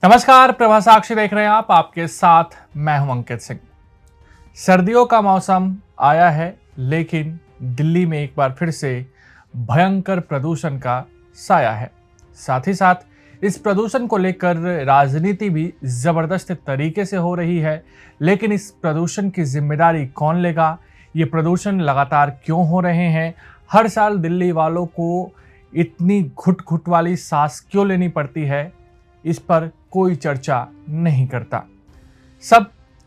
नमस्कार, प्रभा साक्षी देख रहे हैं आप। आपके साथ मैं हूं अंकित सिंह। सर्दियों का मौसम आया है, लेकिन दिल्ली में एक बार फिर से भयंकर प्रदूषण का साया है। साथ ही साथ इस प्रदूषण को लेकर राजनीति भी जबरदस्त तरीके से हो रही है। लेकिन इस प्रदूषण की जिम्मेदारी कौन लेगा? ये प्रदूषण लगातार क्यों हो रहे हैं? हर साल दिल्ली वालों को इतनी घुट घुट वाली सांस क्यों लेनी पड़ती है? इस पर कोई चर्चा नहीं करता। सब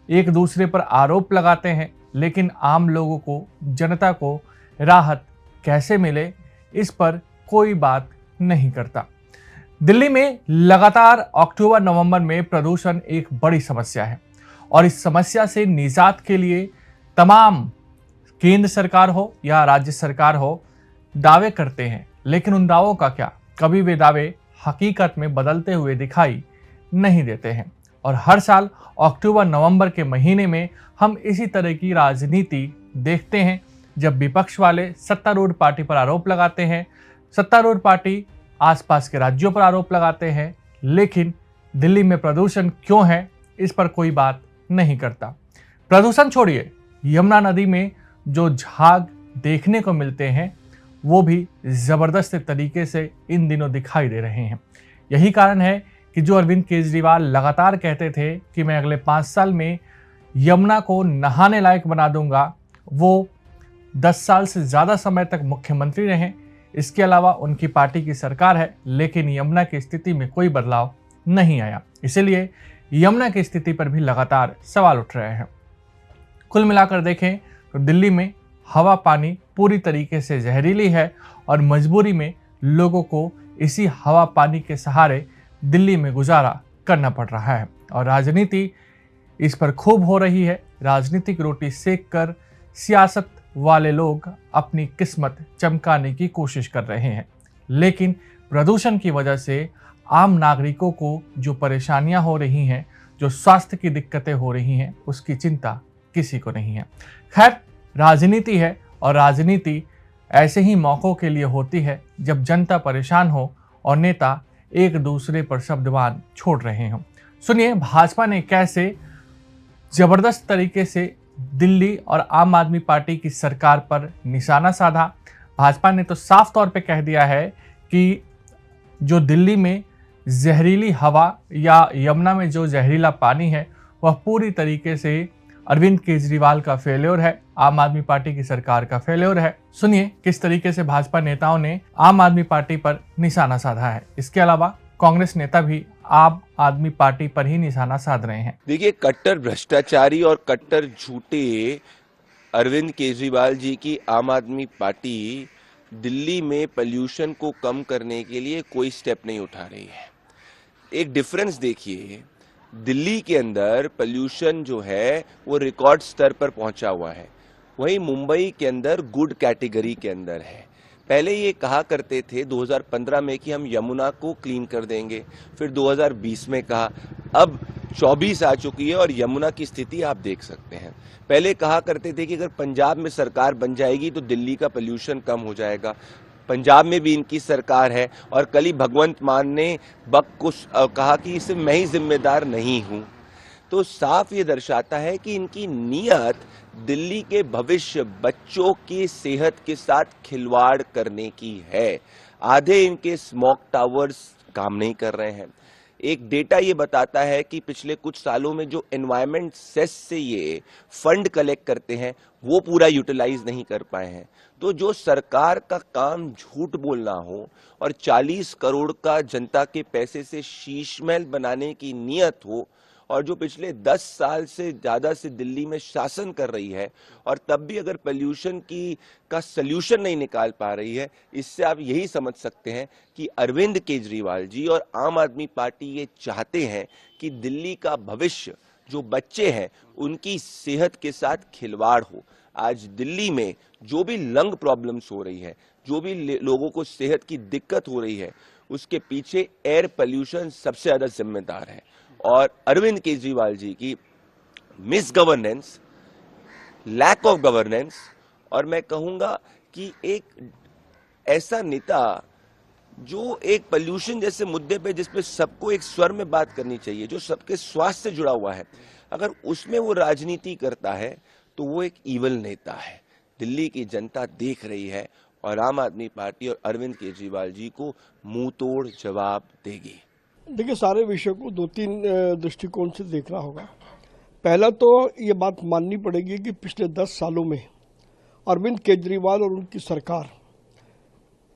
एक दूसरे पर आरोप लगाते हैं, लेकिन आम लोगों को, जनता को राहत कैसे मिले, इस पर कोई बात नहीं करता। दिल्ली में लगातार अक्टूबर नवंबर में प्रदूषण एक बड़ी समस्या है और इस समस्या से निजात के लिए तमाम केंद्र सरकार हो या राज्य सरकार हो दावे करते हैं, लेकिन उन दावों का क्या? कभी वे दावे हकीकत में बदलते हुए दिखाई नहीं देते हैं। और हर साल अक्टूबर नवंबर के महीने में हम इसी तरह की राजनीति देखते हैं, जब विपक्ष वाले सत्तारूढ़ पार्टी पर आरोप लगाते हैं, सत्तारूढ़ पार्टी आसपास के राज्यों पर आरोप लगाते हैं, लेकिन दिल्ली में प्रदूषण क्यों है, इस पर कोई बात नहीं करता। प्रदूषण छोड़िए, यमुना नदी में जो झाग देखने को मिलते हैं वो भी जबरदस्त तरीके से इन दिनों दिखाई दे रहे हैं। यही कारण है कि जो अरविंद केजरीवाल लगातार कहते थे कि मैं अगले 5 साल में यमुना को नहाने लायक बना दूंगा, वो 10 साल से ज़्यादा समय तक मुख्यमंत्री रहे। इसके अलावा उनकी पार्टी की सरकार है, लेकिन यमुना की स्थिति में कोई बदलाव नहीं आया। इसीलिए यमुना की स्थिति पर भी लगातार सवाल उठ रहे हैं। कुल मिलाकर देखें तो दिल्ली में हवा पानी पूरी तरीके से जहरीली है और मजबूरी में लोगों को इसी हवा पानी के सहारे दिल्ली में गुजारा करना पड़ रहा है और राजनीति इस पर खूब हो रही है। राजनीतिक रोटी सेक कर सियासत वाले लोग अपनी किस्मत चमकाने की कोशिश कर रहे हैं, लेकिन प्रदूषण की वजह से आम नागरिकों को जो परेशानियां हो रही हैं, जो स्वास्थ्य की दिक्कतें हो रही हैं, उसकी चिंता किसी को नहीं है। खैर, राजनीति है और राजनीति ऐसे ही मौक़ों के लिए होती है जब जनता परेशान हो और नेता एक दूसरे पर शब्दवान छोड़ रहे हों। सुनिए भाजपा ने कैसे जबरदस्त तरीके से दिल्ली और आम आदमी पार्टी की सरकार पर निशाना साधा। भाजपा ने तो साफ तौर पे कह दिया है कि जो दिल्ली में जहरीली हवा या यमुना में जो जहरीला पानी है वह पूरी तरीके से अरविंद केजरीवाल का फेल्योर है, आम आदमी पार्टी की सरकार का फेल्योर है। सुनिए किस तरीके से भाजपा नेताओं ने आम आदमी पार्टी पर निशाना साधा है। इसके अलावा कांग्रेस नेता भी आम आदमी पार्टी पर ही निशाना साध रहे हैं। देखिए, कट्टर भ्रष्टाचारी और कट्टर झूठे अरविंद केजरीवाल जी की आम आदमी पार्टी दिल्ली में पोल्यूशन को कम करने के लिए कोई स्टेप नहीं उठा रही है। एक डिफरेंस देखिए, दिल्ली के अंदर पोल्यूशन जो है वो रिकॉर्ड स्तर पर पहुंचा हुआ है, वहीं मुंबई के अंदर गुड कैटेगरी के अंदर है। पहले ये कहा करते थे 2015 में कि हम यमुना को क्लीन कर देंगे, फिर 2020 में कहा, अब 24 आ चुकी है और यमुना की स्थिति आप देख सकते हैं। पहले कहा करते थे कि अगर पंजाब में सरकार बन जाएगी तो दिल्ली का पोल्यूशन कम हो जाएगा। पंजाब में भी इनकी सरकार है और कल ही भगवंत मान ने बक को कहा कि इसे मैं ही जिम्मेदार नहीं हूं। तो साफ ये दर्शाता है कि इनकी नीयत दिल्ली के भविष्य, बच्चों की सेहत के साथ खिलवाड़ करने की है। आधे इनके स्मोक टावर्स काम नहीं कर रहे हैं। एक डेटा ये बताता है कि पिछले कुछ सालों में जो एनवायरमेंट सेस से ये फंड कलेक्ट करते हैं वो पूरा यूटिलाइज नहीं कर पाए हैं। तो जो सरकार का काम झूठ बोलना हो और 40 करोड़ का जनता के पैसे से शीश महल बनाने की नीयत हो और जो पिछले 10 साल से ज्यादा से दिल्ली में शासन कर रही है और तब भी अगर पोल्यूशन का सल्यूशन नहीं निकाल पा रही है, इससे आप यही समझ सकते हैं कि अरविंद केजरीवाल जी और आम आदमी पार्टी ये चाहते हैं कि दिल्ली का भविष्य, जो बच्चे हैं, उनकी सेहत के साथ खिलवाड़ हो। आज दिल्ली में जो भी लंग प्रॉब्लम्स हो रही है, जो भी लोगों को सेहत की दिक्कत हो रही है, उसके पीछे एयर पोल्यूशन सबसे ज्यादा जिम्मेदार है। और अरविंद केजरीवाल जी की misgovernance, lack of governance, और मैं कहूंगा कि एक ऐसा नेता जो एक पोल्यूशन जैसे मुद्दे पे जिसपे सबको एक स्वर में बात करनी चाहिए, जो सबके स्वास्थ्य से जुड़ा हुआ है, अगर उसमें वो राजनीति करता है तो वो एक ईवल नेता है। दिल्ली की जनता देख रही है और आम आदमी पार्टी और अरविंद केजरीवाल जी को मुंह तोड़ जवाब देगी। देखिए, सारे विषय को दो तीन दृष्टिकोण से देखना होगा। पहला तो ये बात माननी पड़ेगी कि पिछले 10 सालों में अरविंद केजरीवाल और उनकी सरकार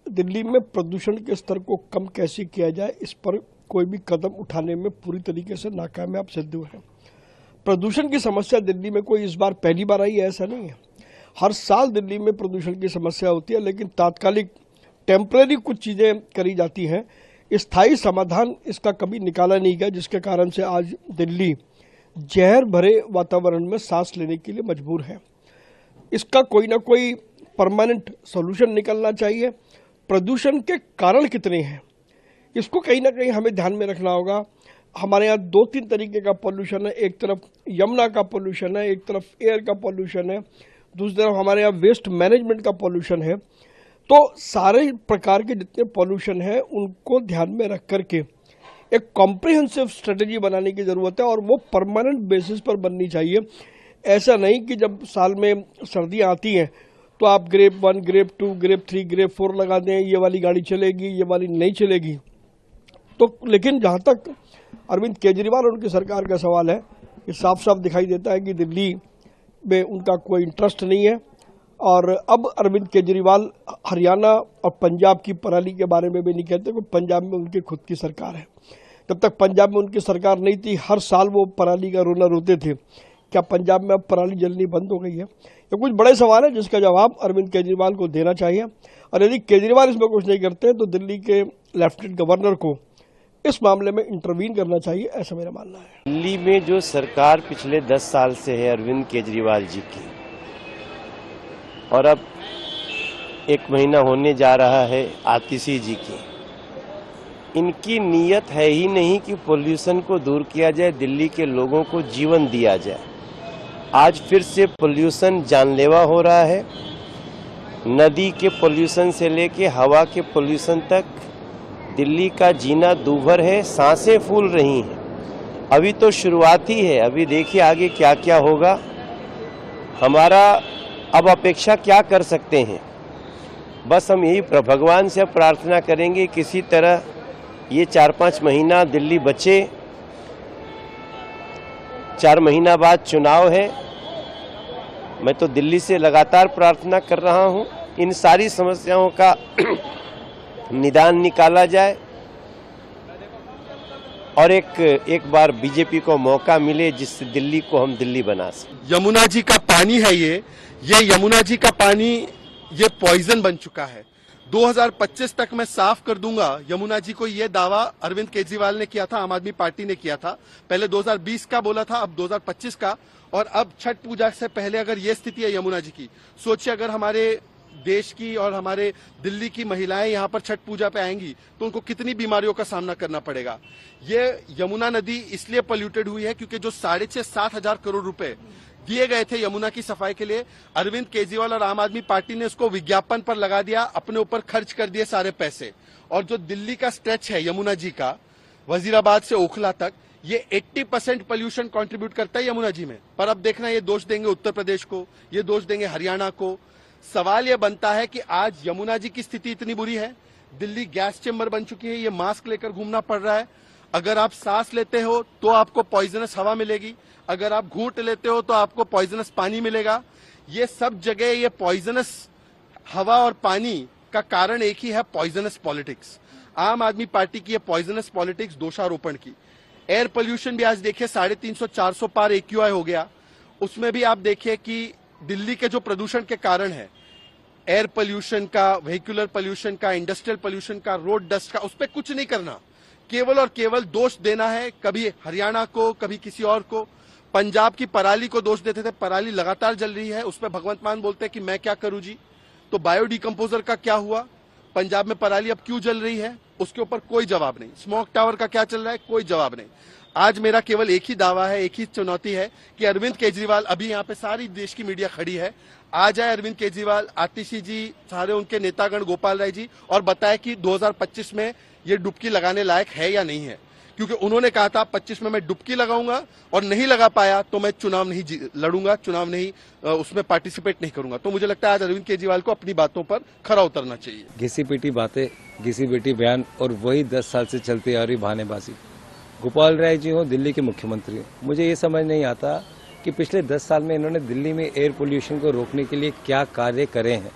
दिल्ली में प्रदूषण के स्तर को कम कैसे किया जाए, इस पर कोई भी कदम उठाने में पूरी तरीके से नाकामयाब सिद्ध हुए हैं। प्रदूषण की समस्या दिल्ली में कोई इस बार पहली बार आई है, ऐसा नहीं है। हर साल दिल्ली में प्रदूषण की समस्या होती है, लेकिन तात्कालिक टेम्परेरी कुछ चीज़ें करी जाती हैं। स्थायी समाधान इसका कभी निकाला नहीं गया, जिसके कारण से आज दिल्ली जहर भरे वातावरण में सांस लेने के लिए मजबूर है। इसका कोई ना कोई परमानेंट सॉल्यूशन निकलना चाहिए। प्रदूषण के कारण कितने हैं, इसको कहीं ना कहीं हमें ध्यान में रखना होगा। हमारे यहाँ 2-3 तरीके का पोल्यूशन है। एक तरफ यमुना का पोल्यूशन है, एक तरफ एयर का पोल्यूशन है, दूसरी तरफ हमारे यहाँ वेस्ट मैनेजमेंट का पोल्यूशन है। तो सारे प्रकार के जितने पोल्यूशन हैं उनको ध्यान में रख करके एक कॉम्प्रिहेंसिव स्ट्रेटेजी बनाने की ज़रूरत है, और वो परमानेंट बेसिस पर बननी चाहिए। ऐसा नहीं कि जब साल में सर्दियाँ आती हैं तो आप ग्रेप 1, ग्रेप 2, ग्रेप 3, ग्रेप 4 लगा दें, ये वाली गाड़ी चलेगी, ये वाली नहीं चलेगी। तो लेकिन जहाँ तक अरविंद केजरीवाल और उनकी सरकार का सवाल है, ये साफ साफ दिखाई देता है कि दिल्ली में उनका कोई इंटरेस्ट नहीं है। और अब अरविंद केजरीवाल हरियाणा और पंजाब की पराली के बारे में भी नहीं कहते, क्योंकि पंजाब में उनकी खुद की सरकार है। जब तक पंजाब में उनकी सरकार नहीं थी, हर साल वो पराली का रोना रोते थे। क्या पंजाब में अब पराली जलनी बंद हो गई है? ये कुछ बड़े सवाल है जिसका जवाब अरविंद केजरीवाल को देना चाहिए। और यदि केजरीवाल इसमें कुछ नहीं करते तो दिल्ली के लेफ्टिनेंट गवर्नर को इस मामले में इंटरवीन करना चाहिए, ऐसा मेरा मानना है। दिल्ली में जो सरकार पिछले 10 साल से है अरविंद केजरीवाल जी की, और अब 1 महीना होने जा रहा है आतिशी जी की, इनकी नीयत है ही नहीं कि पोल्यूशन को दूर किया जाए, दिल्ली के लोगों को जीवन दिया जाए। आज फिर से पोल्यूशन जानलेवा हो रहा है। नदी के पोल्यूशन से लेके हवा के पोल्यूशन तक दिल्ली का जीना दूभर है, सांसें फूल रही हैं। अभी तो शुरुआत ही है, अभी देखिए आगे क्या क्या होगा। हमारा अब अपेक्षा क्या कर सकते हैं? बस हम यही भगवान से प्रार्थना करेंगे किसी तरह ये 4-5 महीना दिल्ली बचे। 4 महीना बाद चुनाव है। मैं तो दिल्ली से लगातार प्रार्थना कर रहा हूं इन सारी समस्याओं का निदान निकाला जाए और एक बार बीजेपी को मौका मिले जिससे दिल्ली को हम दिल्ली बना सकें। यमुना जी का पानी है ये यमुना जी का पानी ये पॉइजन बन चुका है। 2025 तक मैं साफ कर दूंगा यमुना जी को, ये दावा अरविंद केजरीवाल ने किया था, आम आदमी पार्टी ने किया था। पहले 2020 का बोला था, अब 2025 का। और अब छठ पूजा से पहले अगर ये स्थिति है यमुना जी की, सोचिए अगर हमारे देश की और हमारे दिल्ली की महिलाएं यहाँ पर छठ पूजा पे आएंगी तो उनको कितनी बीमारियों का सामना करना पड़ेगा। ये यमुना नदी इसलिए पोल्यूटेड हुई है क्योंकि जो 6,500-7 हजार करोड़ रुपए दिए गए थे यमुना की सफाई के लिए, अरविंद केजरीवाल और आम आदमी पार्टी ने उसको विज्ञापन पर लगा दिया, अपने ऊपर खर्च कर दिए सारे पैसे। और जो दिल्ली का स्ट्रेच है यमुना जी का, वजीराबाद से ओखला तक, ये 80% पोल्यूशन कंट्रीब्यूट करता है यमुना जी में। पर अब देखना, ये दोष देंगे उत्तर प्रदेश को, ये दोष देंगे हरियाणा को। सवाल ये बनता है कि आज यमुना जी की स्थिति इतनी बुरी है, दिल्ली गैस चेंबर बन चुकी है, ये मास्क लेकर घूमना पड़ रहा है। अगर आप सांस लेते हो तो आपको पॉइजनस हवा मिलेगी, अगर आप घूंट लेते हो तो आपको पॉइजनस पानी मिलेगा। ये सब जगह ये पॉइजनस हवा और पानी का कारण एक ही है, पॉइजनस पॉलिटिक्स। आम आदमी पार्टी की ये पॉइजनस पॉलिटिक्स, दोषारोपण की। एयर पोल्यूशन भी आज देखिए 350-400 पार AQI हो गया। उसमें भी आप देखिए कि दिल्ली के जो प्रदूषण के कारण है, एयर पोल्यूशन का, व्हीकुलर पोल्यूशन का, इंडस्ट्रियल पोल्यूशन का, रोड डस्ट का, उस पर कुछ नहीं करना, केवल और केवल दोष देना है कभी हरियाणा को, कभी किसी और को। पंजाब की पराली को दोष देते थे, पराली लगातार जल रही है, उस पर भगवंत मान बोलते हैं कि मैं क्या करूं जी। तो बायोडिकम्पोजर का क्या हुआ? पंजाब में पराली अब क्यों जल रही है, उसके ऊपर कोई जवाब नहीं। स्मोक टावर का क्या चल रहा है, कोई जवाब नहीं। आज मेरा केवल एक ही दावा है, एक ही चुनौती है कि अरविंद केजरीवाल, अभी यहाँ पे सारी देश की मीडिया खड़ी है, आ जाए अरविंद केजरीवाल, आतिशी जी, सारे उनके नेतागण, गोपाल राय जी, और बताए कि 2025 में ये डुबकी लगाने लायक है या नहीं है। क्योंकि उन्होंने कहा था 25 में मैं डुबकी लगाऊंगा और नहीं लगा पाया तो मैं चुनाव नहीं लड़ूंगा, चुनाव नहीं उसमें पार्टिसिपेट नहीं करूंगा। तो मुझे लगता है आज अरविंद केजरीवाल को अपनी बातों पर खरा उतरना चाहिए। घिसी पिटी बातें, घिसी पिटी बयान और वही 10 साल से चलती आ रही बहानेबाजी। गोपाल राय जी हो, दिल्ली के मुख्यमंत्री हो, मुझे ये समझ नहीं आता कि पिछले 10 साल में इन्होंने दिल्ली में एयर पोल्यूशन को रोकने के लिए क्या कार्य करे हैं।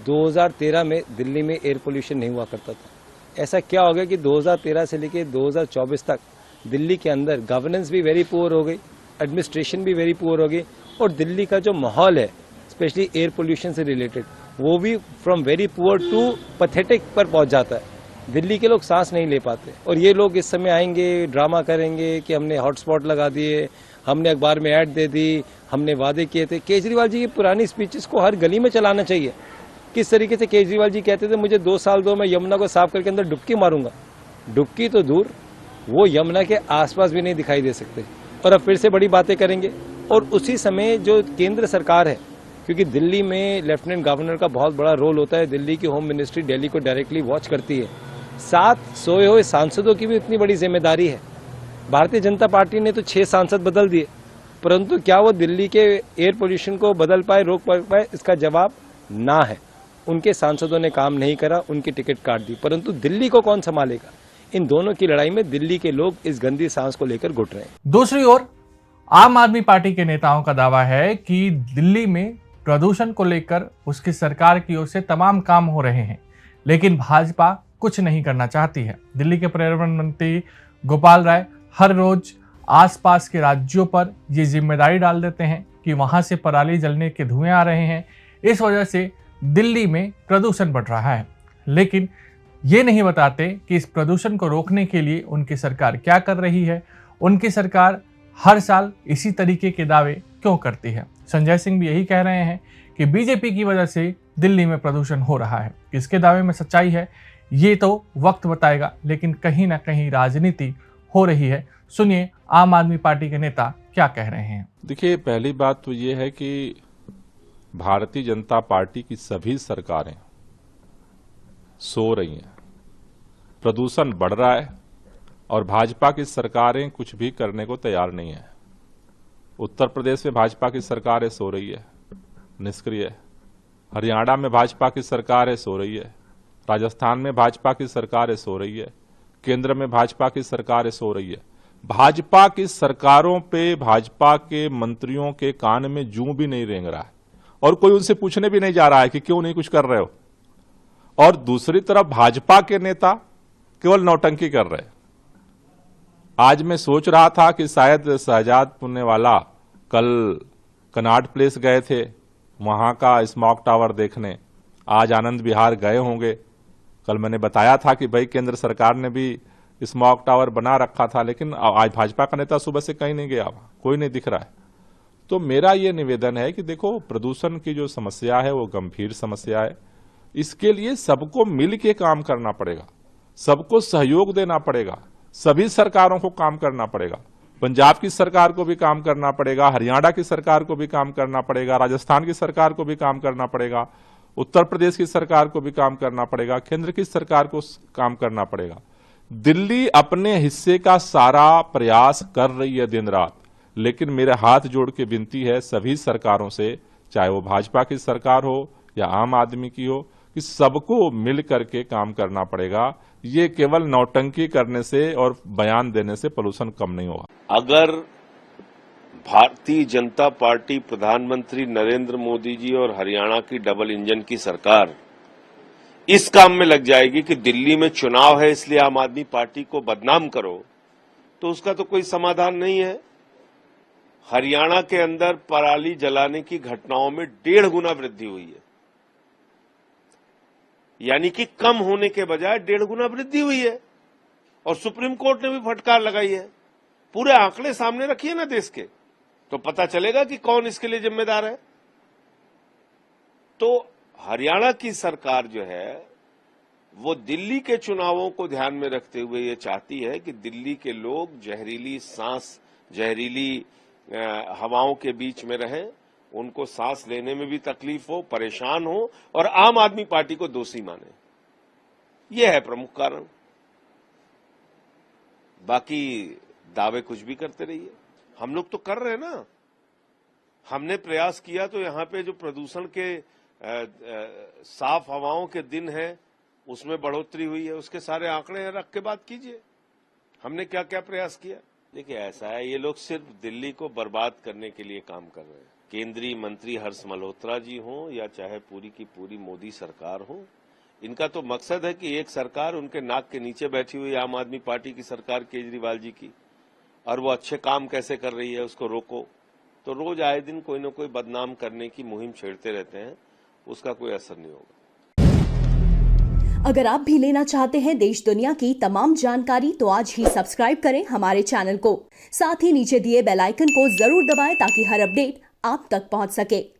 2013 में दिल्ली में एयर पोल्यूशन नहीं हुआ करता था। ऐसा क्या हो गया कि 2013 से लेकर 2024 तक दिल्ली के अंदर गवर्नेंस भी वेरी पुअर हो गई, एडमिनिस्ट्रेशन भी वेरी पुअर हो गई, और दिल्ली का जो माहौल है स्पेशली एयर पोल्यूशन से रिलेटेड वो भी from very poor to pathetic पर पहुंच जाता है। दिल्ली के लोग सांस नहीं ले पाते, और ये लोग इस समय आएंगे, ड्रामा करेंगे कि हमने हॉटस्पॉट लगा दिए, हमने अखबार में ऐड दे दी, हमने वादे किए थे। केजरीवाल जी, ये पुरानी स्पीचेस को हर गली में चलाना चाहिए। किस तरीके से केजरीवाल जी कहते थे मुझे 2 साल दो, मैं यमुना को साफ करके अंदर डुबकी मारूंगा। डुबकी तो दूर, वो यमुना के आसपास भी नहीं दिखाई दे सकते, और अब फिर से बड़ी बातें करेंगे। और उसी समय जो केंद्र सरकार है, क्योंकि दिल्ली में लेफ्टिनेंट गवर्नर का बहुत बड़ा रोल होता है, दिल्ली की होम मिनिस्ट्री दिल्ली को डायरेक्टली वॉच करती है, साथ सोए हुए सांसदों की भी इतनी बड़ी जिम्मेदारी है। भारतीय जनता पार्टी ने तो 6 सांसद बदल दिए, परंतु क्या वो दिल्ली के एयर पोल्यूशन को बदल पाए, रोक पाए? इसका जवाब ना है। उनके सांसदों ने काम नहीं करा, उनकी टिकट काट दी, परंतु दिल्ली को कौन संभालेगा? इन दोनों की लड़ाई में दिल्ली के लोग इस गंदी सांस को लेकर घुट रहे हैं। दूसरी ओर आम आदमी पार्टी के नेताओं का दावा है कि दिल्ली में प्रदूषण को लेकर उसकी सरकार की ओर से तमाम काम हो रहे हैं, लेकिन भाजपा कुछ नहीं करना चाहती है। दिल्ली के पर्यावरण मंत्री गोपाल राय हर रोज आसपास के राज्यों पर ये जिम्मेदारी डाल देते हैं कि वहां से पराली जलने के धुएं आ रहे हैं, इस वजह से दिल्ली में प्रदूषण बढ़ रहा है, लेकिन ये नहीं बताते कि इस प्रदूषण को रोकने के लिए उनकी सरकार क्या कर रही है। उनकी सरकार हर साल इसी तरीके के दावे क्यों करती है। संजय सिंह भी यही कह रहे हैं कि बीजेपी की वजह से दिल्ली में प्रदूषण हो रहा है। किसके दावे में सच्चाई है ये तो वक्त बताएगा, लेकिन कहीं ना कहीं राजनीति हो रही है। सुनिए आम आदमी पार्टी के नेता क्या कह रहे हैं। देखिए, पहली बात तो ये है कि भारतीय जनता पार्टी की सभी सरकारें सो रही हैं, प्रदूषण बढ़ रहा है और भाजपा की सरकारें कुछ भी करने को तैयार नहीं है। उत्तर प्रदेश में भाजपा की सरकार सो रही है, निष्क्रिय है। हरियाणा में भाजपा की सरकार सो रही है, राजस्थान में भाजपा की सरकार सो रही है, केंद्र में भाजपा की सरकार सो रही है। भाजपा की सरकारों पे भाजपा के मंत्रियों के कान में जूं भी नहीं रेंग रहा है, और कोई उनसे पूछने भी नहीं जा रहा है कि क्यों नहीं कुछ कर रहे हो। और दूसरी तरफ भाजपा के नेता केवल नौटंकी कर रहे हैं। आज मैं सोच रहा था कि शायद शहजाद पुण्यवाला कल कनॉट प्लेस गए थे, वहां का स्मॉग टावर देखने, आज आनंद विहार गए होंगे। कल मैंने बताया था कि भाई केंद्र सरकार ने भी स्मॉग टावर बना रखा था, लेकिन आज भाजपा का नेता सुबह से कहीं नहीं गया, कोई नहीं दिख रहा है। तो मेरा ये निवेदन है कि देखो, प्रदूषण की जो समस्या है वो गंभीर समस्या है। इसके लिए सबको मिल के काम करना पड़ेगा, सबको सहयोग देना पड़ेगा, सभी सरकारों को काम करना पड़ेगा। पंजाब की सरकार को भी काम करना पड़ेगा, हरियाणा की सरकार को भी काम करना पड़ेगा, राजस्थान की सरकार को भी काम करना पड़ेगा, उत्तर प्रदेश की सरकार को भी काम करना पड़ेगा, केंद्र की सरकार को काम करना पड़ेगा। दिल्ली अपने हिस्से का सारा प्रयास कर रही है दिन रात, लेकिन मेरे हाथ जोड़ के विनती है सभी सरकारों से, चाहे वो भाजपा की सरकार हो या आम आदमी की हो, कि सबको मिल करके काम करना पड़ेगा। ये केवल नौटंकी करने से और बयान देने से पोल्यूशन कम नहीं होगा। अगर भारतीय जनता पार्टी, प्रधानमंत्री नरेंद्र मोदी जी और हरियाणा की डबल इंजन की सरकार इस काम में लग जाएगी कि दिल्ली में चुनाव है इसलिए आम आदमी पार्टी को बदनाम करो, तो उसका तो कोई समाधान नहीं है। हरियाणा के अंदर पराली जलाने की घटनाओं में 1.5 गुना वृद्धि हुई है, यानी कि कम होने के बजाय 1.5 गुना वृद्धि हुई है। और सुप्रीम कोर्ट ने भी फटकार लगाई है। पूरे आंकड़े सामने रखिए ना देश के, तो पता चलेगा कि कौन इसके लिए जिम्मेदार है। तो हरियाणा की सरकार जो है वो दिल्ली के चुनावों को ध्यान में रखते हुए ये चाहती है कि दिल्ली के लोग जहरीली सांस, जहरीली हवाओं के बीच में रहें उनको सांस लेने में भी तकलीफ हो, परेशान हो और आम आदमी पार्टी को दोषी माने। यह है प्रमुख कारण। बाकी दावे कुछ भी करते रहिए, हम लोग तो कर रहे हैं ना। हमने प्रयास किया तो यहाँ पे जो प्रदूषण के साफ हवाओं के दिन है उसमें बढ़ोतरी हुई है, उसके सारे आंकड़े रख के बात कीजिए हमने क्या क्या प्रयास किया। देखिए ऐसा है, ये लोग सिर्फ दिल्ली को बर्बाद करने के लिए काम कर रहे हैं। केंद्रीय मंत्री हर्ष मल्होत्रा जी हों या चाहे पूरी की पूरी मोदी सरकार हो, इनका तो मकसद है कि एक सरकार उनके नाक के नीचे बैठी हुई आम आदमी पार्टी की सरकार केजरीवाल जी की, और वो अच्छे काम कैसे कर रही है उसको रोको। तो रोज आए दिन कोई न कोई बदनाम करने की मुहिम छेड़ते रहते हैं, उसका कोई असर नहीं होगा। अगर आप भी लेना चाहते हैं देश दुनिया की तमाम जानकारी तो आज ही सब्सक्राइब करें हमारे चैनल को। साथ ही नीचे दिए बेल आइकन को जरूर दबाएं ताकि हर अपडेट आप तक पहुंच सके।